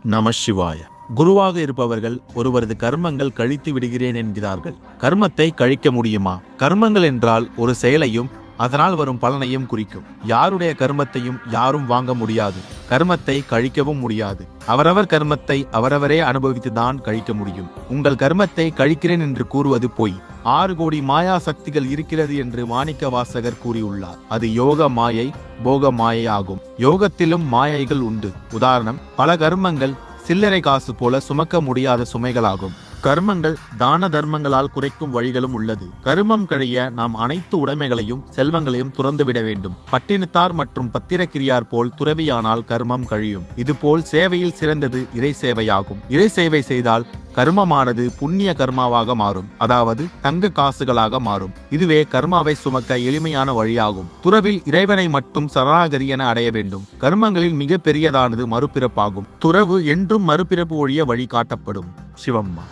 நம சிவாய. குருவாக இருப்பவர்கள் ஒருவரது கர்மங்கள் கழித்து விடுகிறேன் என்கிறார்கள். கர்மத்தை கழிக்க முடியுமா? கர்மங்கள் என்றால் ஒரு செயலையும் அதனால் வரும் பலனையும் குறிக்கும். யாருடைய கர்மத்தையும் யாரும் வாங்க முடியாது, கர்மத்தை கழிக்கவும் முடியாது. அவரவர் கர்மத்தை அவரவரே அனுபவித்துதான் கழிக்க முடியும். உங்கள் கர்மத்தை கழிக்கிறேன் என்று கூறுவது பொய். 6 கோடி மாயா சக்திகள் இருக்கிறது என்று மாணிக்க வாசகர் கூறியுள்ளார். அது யோக மாயை, போக மாயை ஆகும். யோகத்திலும் மாயைகள் உண்டு. உதாரணம், பல கர்மங்கள் சில்லறை காசு போல சுமக்க முடியாத சுமைகளாகும். கர்மங்கள் தான தர்மங்களால் குறைக்கும் வழிகளும் உள்ளது. கர்மம் கழிய நாம் அனைத்து உடைமைகளையும் செல்வங்களையும் துறந்துவிட வேண்டும். பட்டினத்தார் மற்றும் பத்திரக்கிரியார் போல் துறவியானால் கர்மம் கழியும். இதுபோல் சேவையில் சிறந்தது இறை சேவையாகும். இறை சேவை செய்தால் கர்மமானது புண்ணிய கர்மாவாக மாறும், அதாவது தங்க காசுகளாக மாறும். இதுவே கர்மாவை சுமக்க எளிமையான வழியாகும். துறவில் இறைவனை மட்டும் சரணாகதி என அடைய வேண்டும். கர்மங்களில் மிக பெரியதானது மறுபிறப்பாகும். துறவு என்றும் மறுபிறப்பு ஒழிய வழி காட்டப்படும். சிவம்மா.